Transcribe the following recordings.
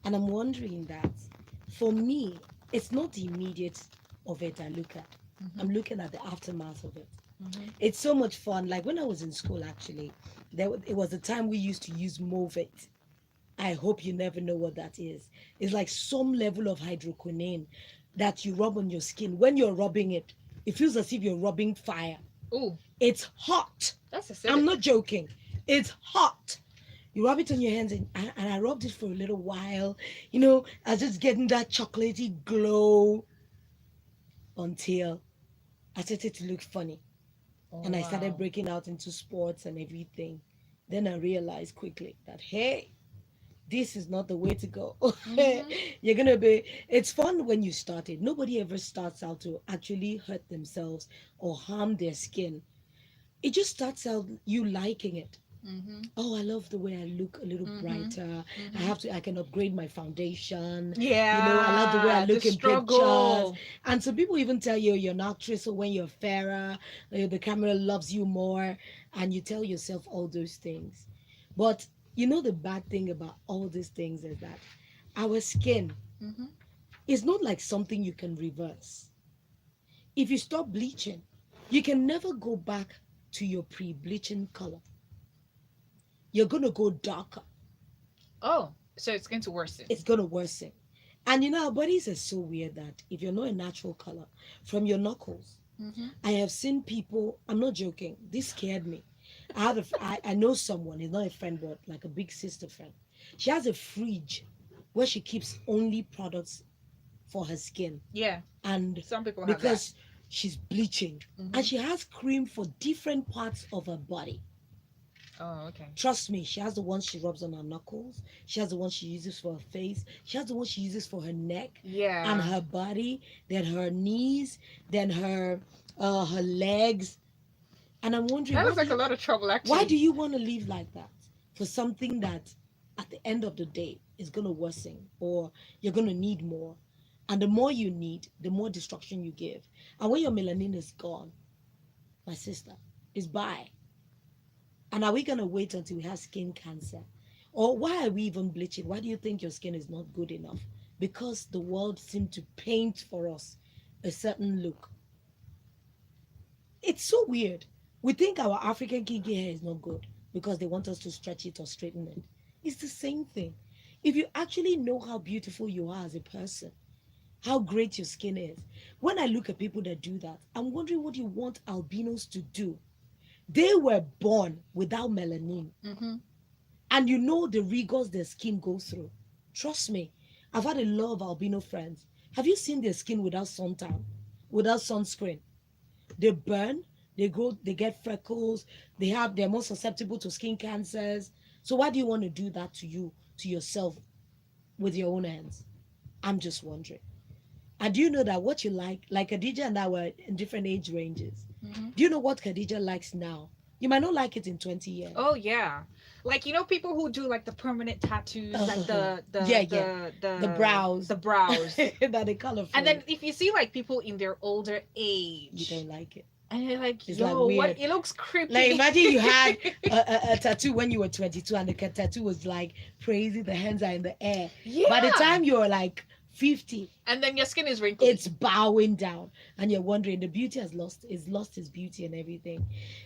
And I'm wondering that for me, it's not the immediate of it I look at. Mm-hmm. I'm looking at the aftermath of it. Mm-hmm. It's so much fun. Like when I was in school, actually, it was the time we used to use Movit. I hope you never know what that is. It's like some level of hydroquinone that you rub on your skin. When you're rubbing it, it feels as if you're rubbing fire. Oh, It's hot. that's I'm acidic. not joking. It's hot. You rub it on your hands, and I rubbed it for a little while. I was just getting that chocolatey glow until I started to look funny. Oh And I started wow. breaking out into sports and everything. Then I realized quickly that, hey, this is not the way to go. Mm-hmm. You're gonna be. It's fun when you start it. Nobody ever starts out to actually hurt themselves or harm their skin. It just starts out you liking it. Mm-hmm. Oh, I love the way I look a little Mm-hmm. brighter. Mm-hmm. I can upgrade my foundation. I love the way I Yeah, the look in pictures. struggle. And some people even tell you you're an actress, or when you're fairer, the camera loves you more. And you tell yourself all those things. But the bad thing about all these things is that our skin Mm-hmm. is not like something you can reverse. If you stop bleaching, you can never go back to your pre-bleaching color. You're going to go darker. Oh, so it's going to worsen. It's going to worsen. And our bodies are so weird that if you're not a natural color, from your knuckles, Mm-hmm. I have seen people, I'm not joking, this scared me. I know someone, he's not a friend, but like a big sister friend. She has a fridge where she keeps only products for her skin. Yeah, And some people have that. because she's bleaching, Mm-hmm. and she has cream for different parts of her body. Oh, okay. Trust me, she has the one she rubs on her knuckles. She has the one she uses for her face. She has the one she uses for her neck and Yeah, her body, then her knees, then her legs. And I'm wondering, that looks like a lot of trouble, why do actually. you want to live like that for something that at the end of the day is gonna worsen, or you're gonna need more? And the more you need, the more destruction you give. And when your melanin is gone, my sister, is bye. And are we going to wait until we have skin cancer? Or why are we even bleaching? Why do you think your skin is not good enough? Because the world seemed to paint for us a certain look. It's so weird. We think our African kinky hair is not good because they want us to stretch it or straighten it. It's the same thing. If you actually know how beautiful you are as a person, how great your skin is, when I look at people that do that, I'm wondering what you want albinos to do. They were born without melanin. Mm-hmm. And the rigors their skin goes through. Trust me, I've had a lot of albino friends. Have you seen their skin without suntan, without sunscreen? They burn, they get freckles, they're more susceptible to skin cancers. So why do you want to do that to you, to yourself, with your own hands? I'm just wondering. And do you know that what you like Khadijah and I were in different age ranges. Mm-hmm. Do you know what Khadijah likes now? You might not like it in 20 years. Oh yeah, like people who do like the permanent tattoos, like the Yeah, the yeah. the The the brows the brows. that are And colorful. then if you see like people in their older You age, don't like it. and you're like, It's like yo, what? weird. It looks Like creepy. imagine you had a tattoo when you were 22 and the tattoo was like crazy, the hands are in the air. By the Yeah. time you're like 50, And then your skin is it's wrinkly. bowing down and you're wondering the beauty has lost its beauty and everything.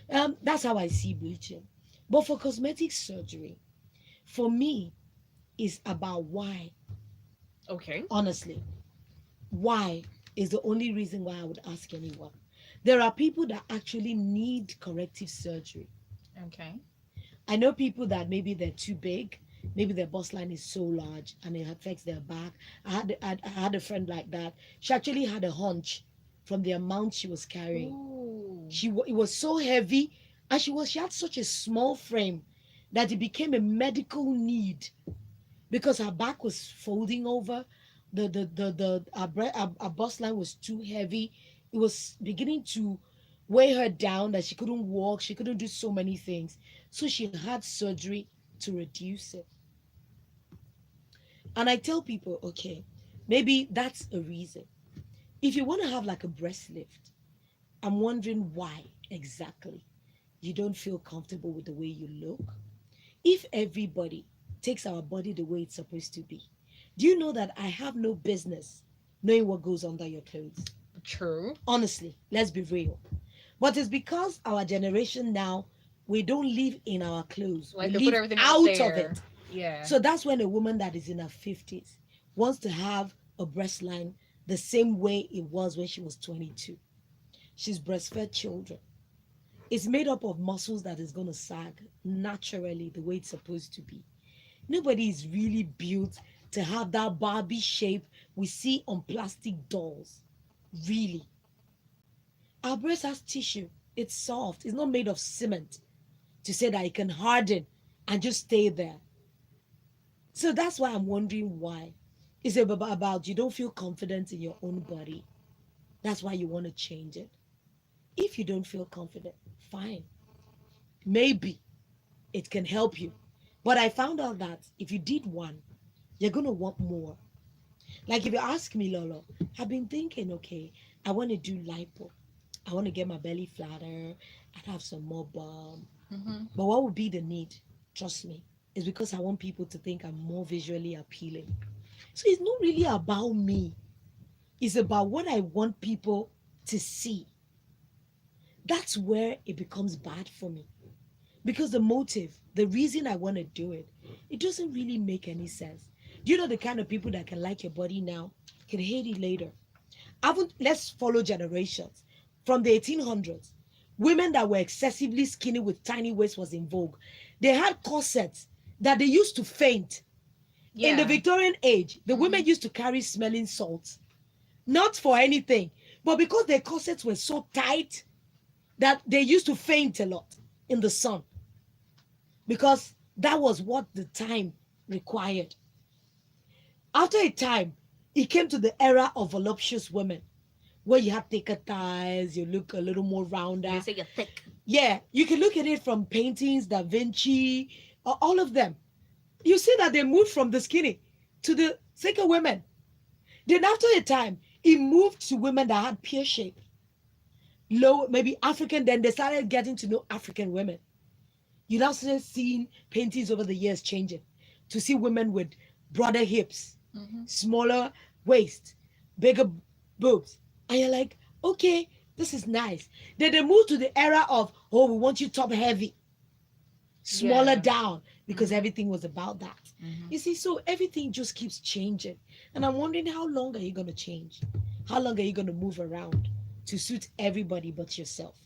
That's how I see bleaching. But for cosmetic surgery, for me, is about why. Okay. Honestly, why is the only reason why I would ask anyone. There are people that actually need corrective surgery. Okay. I know people that maybe they're too big, maybe their bust line is so large and it affects their back. I had a friend like that. She actually had a hunch from the amount she was carrying. Ooh. It was so heavy, and she had such a small frame that it became a medical need because her back was folding over. Her bust line was too heavy. It was beginning to weigh her down that she couldn't walk. She couldn't do so many things. So she had surgery to reduce it. And I tell people, okay, maybe that's a reason. If you want to have like a breast lift, I'm wondering why exactly you don't feel comfortable with the way you look. If everybody takes our body the way it's supposed to be, Do you know that I have no business knowing what goes under your clothes? True. Honestly, let's be real. But it's because our generation now, we don't live in our clothes, we Like they put live everything out out of there. it. Yeah. So that's when a woman that is in her 50s wants to have a breast line the same way it was when she was 22. She's breastfed children. It's made up of muscles that is going to sag naturally the way it's supposed to be. Nobody is really built to have that Barbie shape we see on plastic dolls. Really. Our breast has tissue. It's soft. It's not made of cement to say that it can harden and just stay there. So that's why I'm wondering why. Is it about you don't feel confident in your own body? That's why you want to change it. If you don't feel confident, fine. Maybe it can help you. But I found out that if you did one, you're going to want more. Like if you ask me, Lolo, I've been thinking, okay, I want to do lipo. I want to get my belly flatter and have some more bum. Mm-hmm. But what would be the need? Trust me. It's because I want people to think I'm more visually appealing. So it's not really about me. It's about what I want people to see. That's where it becomes bad for me. Because the motive, the reason I want to do it, it doesn't really make any sense. Do you know the kind of people that can like your body now, can hate it later? Let's follow generations. From the 1800s, women that were excessively skinny with tiny waists was in vogue. They had corsets that they used to faint. In the Yeah. Victorian age, the Mm-hmm. women used to carry smelling salts, not for anything, but because their corsets were so tight that they used to faint a lot in the sun because that was what the time required. After a time, it came to the era of voluptuous women where you have thicker thighs, you look a little more They rounder. say you're thick. Yeah, you can look at it from paintings, Da Vinci, all of them. You see that they moved from the skinny to the thicker women. Then after a time, it moved to women that had pear shape, low, maybe African. Then they started getting to know African women. You now start seeing paintings over the years changing to see women with broader hips, Mm-hmm. smaller waist, bigger boobs. And you're like, okay, this is nice. Then they move to the era of, oh, we want you top heavy, smaller Yeah. down, because Mm-hmm. everything was about that. Mm-hmm. You see, so everything just keeps changing. And I'm wondering, how long are you going to change? How long are you going to move around to suit everybody but yourself?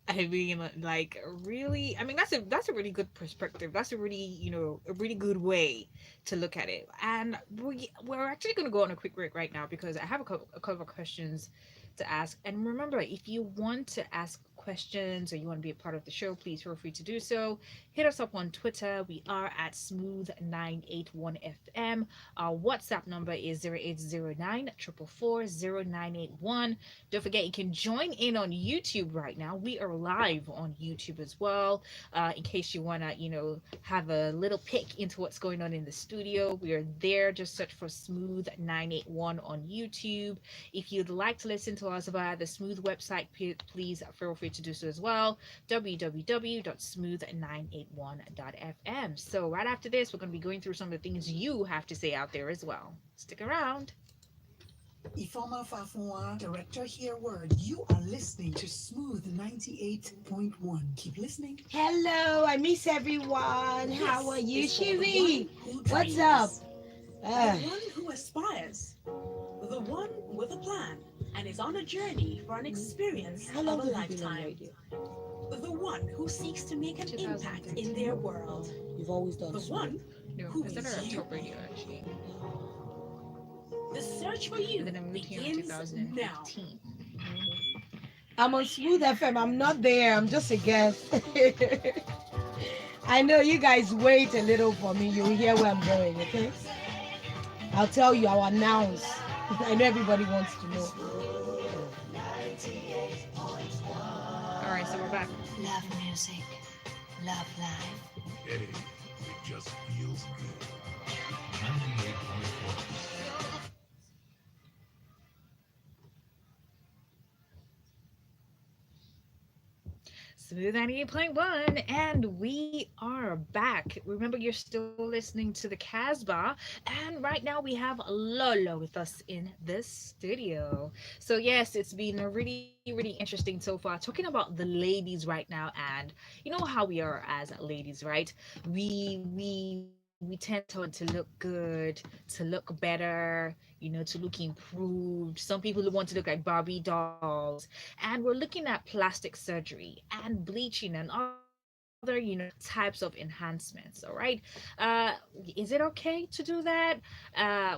I mean, like, really. I mean, that's a really good perspective. That's a really, a really good way to look at it. And we're actually going to go on a quick break right now because I have a couple of questions to ask. And remember, if you want to ask questions or you want to be a part of the show, please feel free to do so. Hit us up on Twitter. We are at Smooth981FM. Our WhatsApp number is 0809 444 Don't forget, you can join in on YouTube right now. We are live on YouTube as well. In case you want to, have a little peek into what's going on in the studio, we are there. Just search for Smooth 981 on YouTube. If you'd like to listen to us via the Smooth website, please feel free to do so as well. www.smooth981.fm. So, right after this, we're going to be going through some of the things you have to say out there as well. Stick around. Ifoma Fafunwa, director here word. You are listening to Smooth 98.1. Keep listening. Hello, I miss everyone. How are you, This is for the Shiri? one who What's up? dreams, the one who aspires, the one with a plan, and is on a journey for an experience How of long a have you been on lifetime. radio? The one who seeks to make an impact in their world. You've always done The so. one No, who I is started on you. Top Radio actually. The search for And you then I moved here in begins now. 2015. I'm on Smooth FM. I'm not there. I'm just a guest. I know you guys wait a little for me. You'll hear where I'm going, okay? I'll tell you, I'll announce. I know everybody wants to know. All right, so we're back. Love music. Love life. Hey, it just feels good. 98.1. Smooth 98.1, and we are back. Remember, you're still listening to the Casbah, and right now we have Lolo with us in this studio. So, yes, it's been a really, really interesting so far talking about the ladies right now, and you know how we are as ladies, right? We tend to want to look good, to look better, to look improved. Some people want to look like Barbie dolls, and we're looking at plastic surgery and bleaching and other types of enhancements. All right, uh is it okay to do that?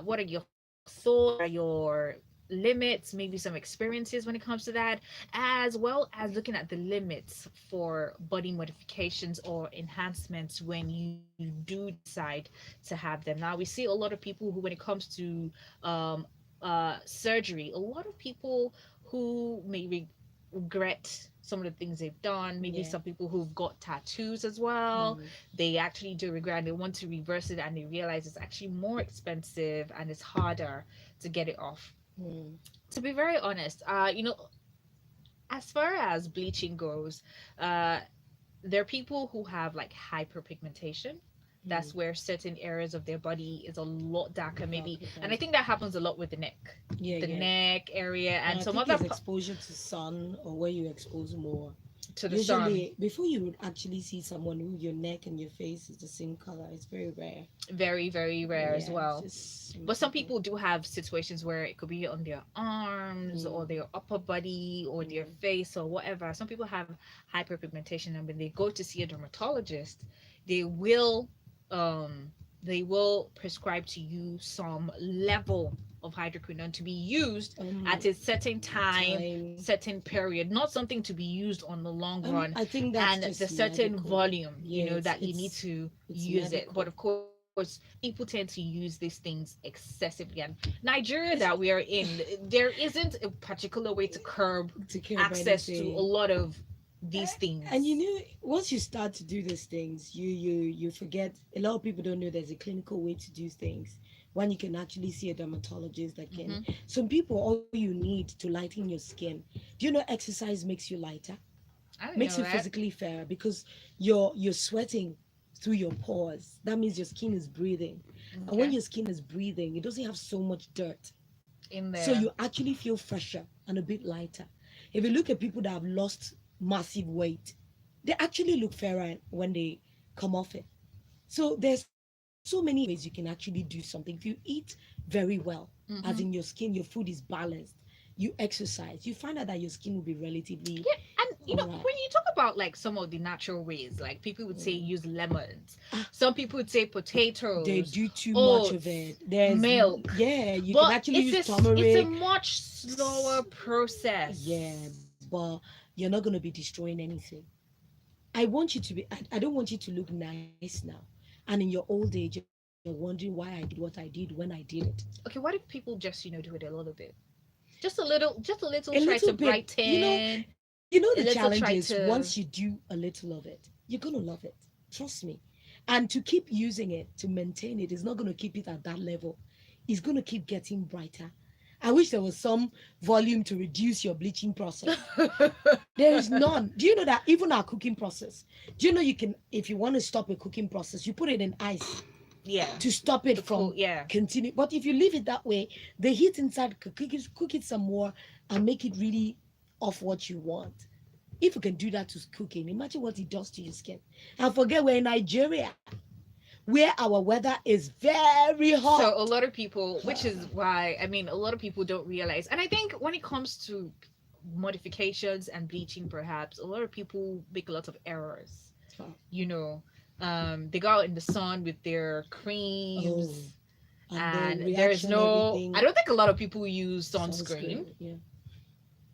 What are your thoughts? What are your limits, maybe some experiences when it comes to that, as well as looking at the limits for body modifications or enhancements when you do decide to have them. Now we see a lot of people who, when it comes to um surgery, a lot of people who may regret some of the things they've done. Maybe Yeah. some people who've got tattoos as well. Mm, They actually do regret and they want to reverse it, and they realize it's actually more expensive and it's harder to get it off. mm, To be very honest, as far as bleaching goes, uh, there are people who have like hyperpigmentation. That's mm. where certain areas of their body is a lot darker, maybe, Darker and I than. think that happens a lot with Yeah, the yeah. neck area, And and I some think other it's exposure to sun or where you expose more. to the sun. Usually, before you would actually see someone who your neck and your face is the same color, it's very rare. Very, very rare as Yeah, it's well. just some But some people. people do have situations where it could be on their arms or Mm, their upper body or their mm, face or whatever. Some people have hyperpigmentation, and when they go to see a dermatologist, they will um they will prescribe to you some level of hydroquinone to be used at um, a certain at time, time. certain period, not something to be used on the long run, I think that's and the just certain medical. volume, Yeah, that you need to it's use it. But medical. of course, people tend to use these things excessively. And Nigeria that It's we are in, there isn't a particular way to curb to care about access to a anything. lot of A- these And you things. know, once you start to do these things, you forget. A lot of people don't know there's a clinical way to do things. When you can actually see a dermatologist that can. Hmm. Some people, all you need to lighten your skin. Do you know exercise makes you lighter? I don't Makes know you that. physically fairer because you're sweating through your pores. That means your skin is breathing. And when Okay, your skin is breathing, it doesn't have so much dirt. in So there. you actually feel fresher and a bit lighter. If you look at people that have lost massive weight, they actually look fairer when they come off it. So there's so many ways you can actually do something. If you eat very well, as in Hmm. your skin, your food is balanced, you exercise, you find out that your skin will be relatively Yeah, and all right. when you talk about like some of the natural ways, like people would say Mm. use lemons, Ah, some people would say they potatoes, do too much of oats, it. There's milk. yeah, you can But actually use it's a turmeric. much slower Yeah, process. but you're not going to be destroying anything. I want you to be, I don't want you to look nice now. And in your old age, you're wondering why I did what I did when I did it. Okay, what if people just do it a little bit, just a little, A try little to bit, brighten, the a challenge little is try once you to. do a little of it, you're going to love it. Trust me. And to keep using it, to maintain it, is not going to keep it at that level. It's going to keep getting brighter. I wish there was some volume to reduce your bleaching process. There is none. Do you know that even our cooking process? Do you know you can, if you want to stop a cooking process, you put it in ice Yeah, to stop it to cool. from Yeah. continue. But if you leave it that way, the heat inside cook it some more and make it really of what you want. If you can do that to cooking, imagine what it does to your skin. And forget we're in Nigeria, where our weather is very So a hot. lot of people, which is why a lot of people don't realize, and I think when it comes to modifications and bleaching, perhaps a lot of people make a lot of errors. You know, they go out in the sun with their Oh, creams, and the and there is reaction, no. I everything, don't think a lot of people use sunscreen sunscreen. Yeah.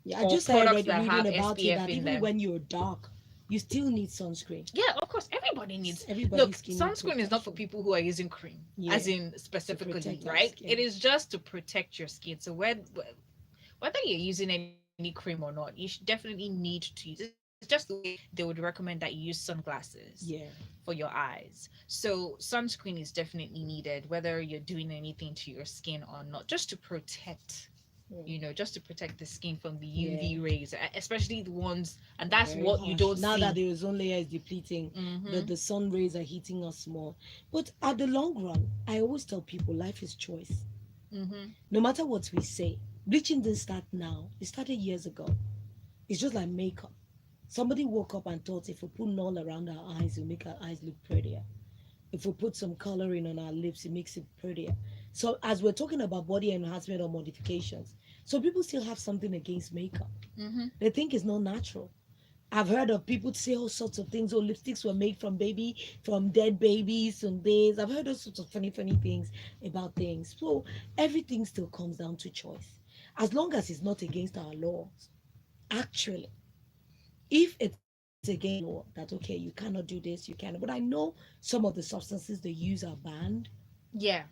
Yeah, I or just started products that reading have about it SPF that in even them. when you're dark, you still need sunscreen. Yeah, of course, everybody needs. Everybody's Look, skin needs sunscreen is not for protection. people who are using cream, as Yeah, in to specifically, protect our right? It skin. is just to protect your skin. So whether you're using any cream or not, you should definitely need to use. It's just the way they would recommend that you use sunglasses Yeah. for your eyes. So sunscreen is definitely needed, whether you're doing anything to your skin or not, just to protect. just to protect the skin from the Yeah. UV rays, especially the ones, and that's Very what you harsh. don't Now that see. the ozone layer is depleting, Mm-hmm. the sun rays are hitting us more. But at the long run, I always tell people life is choice. Mm-hmm. No matter what we say, bleaching didn't start now. It started years ago. It's just like makeup. Somebody woke up and thought if we put all around our eyes, it'll make our eyes look prettier. If we put some coloring on our lips, it makes it prettier. So as we're talking about body enhancement or modifications, so people still have something against makeup. Mm-hmm. They think it's not natural. I've heard of people say all sorts of things. Oh, lipsticks were made from dead babies and this. I've heard all sorts of funny things about things. So everything still comes down to choice. As long as it's not against our laws. Actually, if it's against our law that okay, you cannot do this, you can. But I know some of the substances they use are banned. Yeah,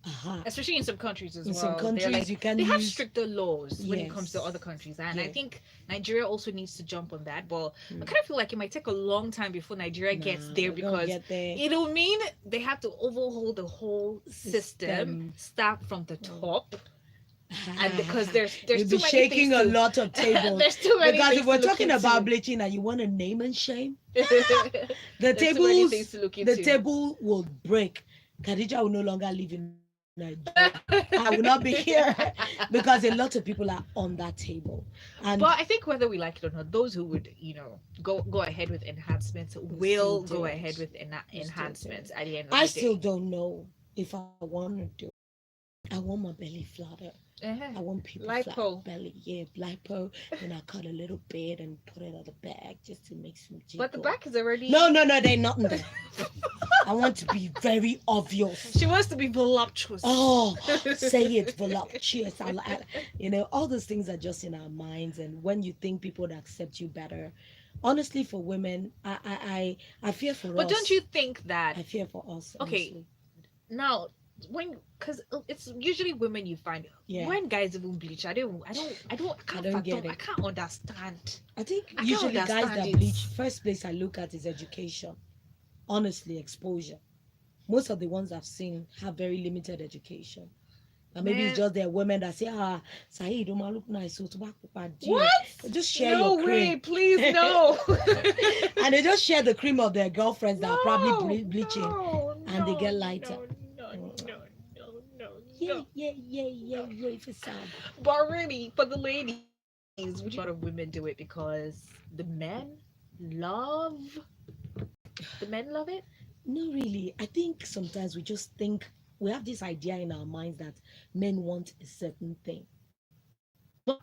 Aha. especially in some countries as In some well. They're countries like you can they have use stricter laws when it comes to yes. other countries, and I Yeah. think Nigeria also needs to jump on that. But I Mm. kind of feel like it might take a long time before Nigeria gets Nah, there we're gonna because get there. it'll mean they have to overhaul the whole system, System. start from the Mm. top, and because there's You'll be too many things shaking a to lot of tables there's too many because if things to we're look talking about into. bleaching and you want to name and shame, the There's too many things tables, to look the into. table will break. Khadijah will no longer live in Nigeria. I will not be here because a lot of people are on that table. And But I think whether we like it or not, those who would, go ahead with enhancements we still will do go it. ahead with We still do enhancements it. at the end of I the still day. don't know if I want to do it. I want my belly flatter. I Uh-huh. want people flat Lipo. belly, yeah, lipo. Then I cut a little bit and put it on the bag just to make some But the jiggle. back is already. No, there ain't nothing there. I want to be very obvious. She wants to be voluptuous. Oh, say it voluptuous. All those things are just in our minds. And when you think people would accept you better, honestly, for women, I fear for But don't us. you think that I fear for us, okay honestly. now because it's usually women you find Yeah, when guys even bleach? I I can't don't get fathom. I it. can't understand. I think I can't usually guys understand that it. bleach, first place I look at is education. Honestly, exposure. Most of the ones I've seen have very limited education. And maybe it's Man, just the women that say, Saeed, don't look nice, so tobacco dear. what? Just share your No way, cream. please no. And they just share the cream of their girlfriends that are probably No, bleaching no, and they no, get lighter. no, no, Mm. no, no, no, Yeah, no. yeah, yeah, yeah, yeah, for sad. But really, for the ladies, would you say a lot of women do it because love the men love it? No, really. I think sometimes we just think we have this idea in our minds that men want a certain thing. But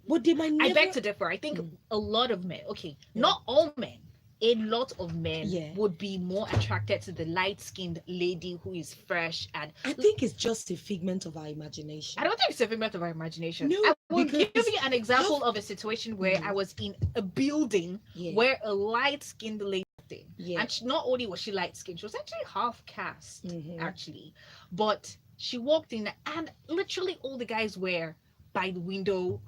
But they might I beg never. to differ. I think Mm, a lot of men, okay, yeah. not all men, a lot of men Yeah. would be more attracted to the light skinned lady who is fresh. And I think it's just a figment of our imagination. I don't think it's a figment of our imagination. No, I will give because you an how? example of a situation where I Mm, was in a building yeah, where a light skinned lady, yeah. and not only was she light skinned, she was actually half caste, Mm-hmm. actually. But she walked in, and literally all the guys were by the window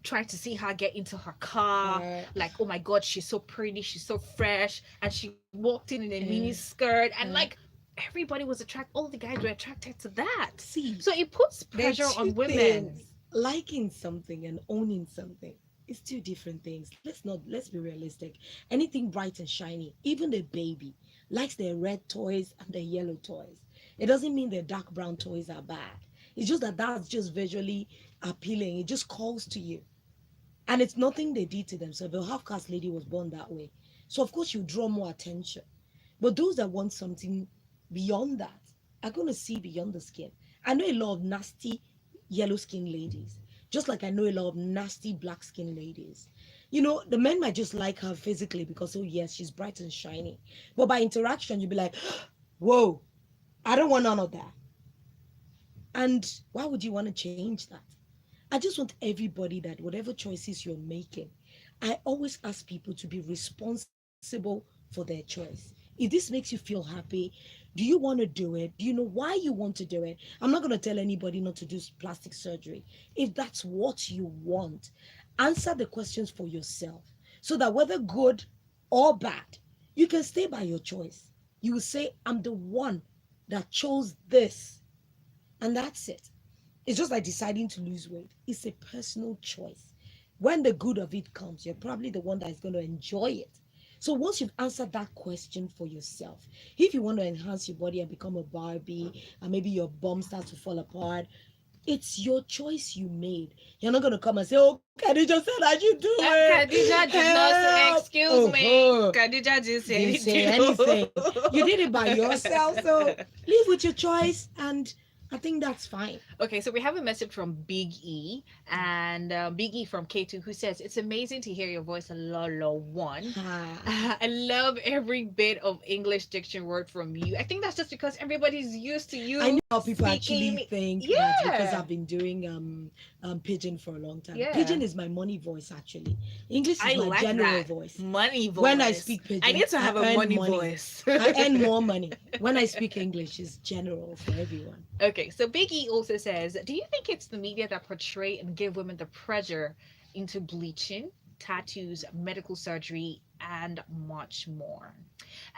trying to see her get into her car, Uh, like, oh my god, she's so pretty, she's so fresh. And she walked in a mini uh, skirt, and like uh. everybody was attracted, all the guys were attracted to that. See, So it puts there are pressure two on women. things. Liking something and owning something. It's two different things. Let's be realistic. Anything bright and shiny, even the baby, likes their red toys and their yellow toys. It doesn't mean their dark brown toys are bad. It's just that that's just visually appealing. It just calls to you. And it's nothing they did to themselves. The half caste lady was born that way. So of course you draw more attention. But those that want something beyond that are going to see beyond the skin. I know a lot of nasty yellow skin ladies, just like I know a lot of nasty black skin ladies. The men might just like her physically because, oh, yes, she's bright and shiny. But by interaction, you'll be like, whoa, I don't want none of that. And why would you want to change that? I just want everybody that whatever choices you're making, I always ask people to be responsible for their choice. If this makes you feel happy, do you want to do it? Do you know why you want to do it? I'm not going to tell anybody not to do plastic surgery. If that's what you want, answer the questions for yourself so that whether good or bad, you can stay by your choice. You will say, I'm the one that chose this. And that's it. It's just like deciding to lose weight. It's a personal choice. When the good of it comes, you're probably the one that is going to enjoy it. So once you've answered that question for yourself, if you want to enhance your body and become a Barbie, and maybe your bum starts to fall apart, it's your choice you made. You're not gonna come and say, "Oh, Khadija said I should do it. Khadija did not say, Help!" excuse Oh, me. oh. Khadija didn't say Didn't say anything. anything. You did it by yourself. So live with your choice, and I think that's fine. Okay, so we have a message from Big E, and Big E from K2, who says, "It's amazing to hear your voice, Lolo One. Ah, I love every bit of English diction word from you. I think that's just because everybody's used to you I know how people speaking. actually think that because Yeah, I've been doing pidgin for a long time. yeah. Pidgin is my money voice actually. English I is my like general that. voice. Money voice. When I speak I pidgin, need to I have a earn money money. voice. I earn more money. When I speak English, it's general for everyone. Okay, so Big E also says, "Do you think it's the media that portray and give women the pressure into bleaching, tattoos, medical surgery, and much more?"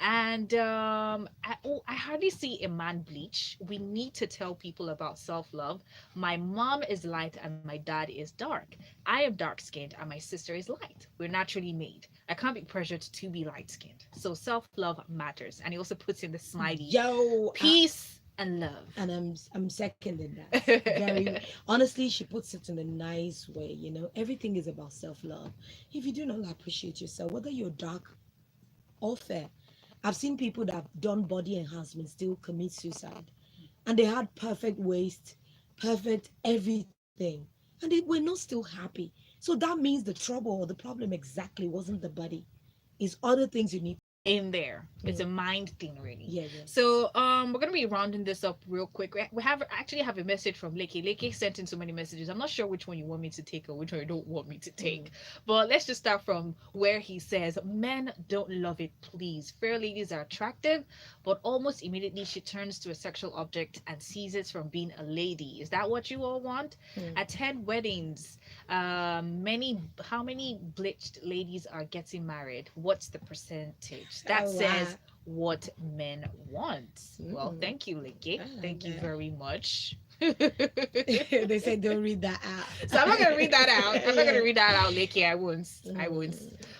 And I hardly see a man bleach. We need to tell people about self love. My mom is light and my dad is dark. I am dark skinned and my sister is light. We're naturally made. I can't be pressured to be light skinned. So self love matters. And he also puts in the smiley, Yo, peace and love. and I'm seconding that. Very honestly, she puts it in a nice way. Everything is about self love. If you do not appreciate yourself, whether you're dark or fair, I've seen people that have done body enhancement still commit suicide, and they had perfect waist, perfect everything, and they were not still happy. So that means the trouble or the problem exactly wasn't the body. It's other things you need. In there. It's Yeah, a mind thing, really. yeah, yeah. So we're gonna be rounding this up real quick. We have actually have a message from Leke. Leke sent in so many messages. I'm not sure which one you want me to take or which one you don't want me to take. But let's just start from where he says, "Men don't love it, please. Fair ladies are attractive, but almost immediately she turns to a sexual object and ceases from being a lady. Is that what you all want? Mm. Attend weddings. How many bleached ladies are getting married? What's the percentage?" That Oh, wow. says what men want. Well, Mm. thank you, Linky. Thank you Okay. very much. They say don't read that So I'm not out. gonna read that out. I'm not gonna read that out, Lakey. I won't. I won't.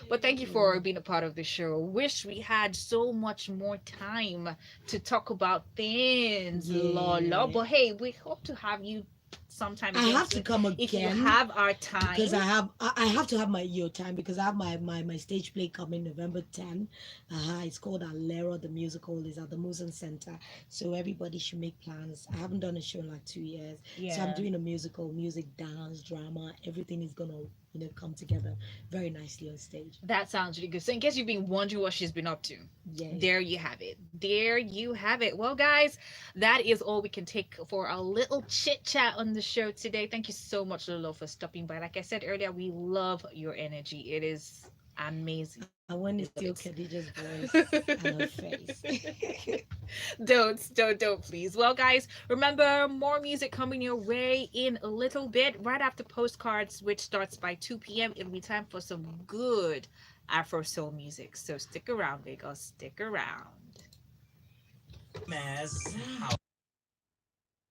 But thank you for Mm. being a part of the show. Wish we had so much more time to talk about things, Lola. Yeah. But hey, we hope to have you sometime I again have to come if you again have our because time. I have to have my your time because I have my stage play coming November 10. It's called Alera. The musical is at the Musen Center, so everybody should make plans. I haven't done a show in like 2 years, so I'm Yeah. doing a musical, music, dance, drama. Everything is gonna come together very nicely on stage. That sounds really good. So, in case you've been wondering what she's been up to, Yay! there you have it. There you have it. Well, guys, that is all we can take for a little chit chat on the show today. Thank you so much, Lolo, for stopping by. Like I said earlier, we love your energy. It is amazing. And when it's We still love Khadijah's voice and her face. it. Don't, please. Well, guys, remember more music coming your way in a little bit, right after postcards, which starts by 2 p.m. It'll be time for some good Afro soul music. So stick around, Vegas. Stick around. As how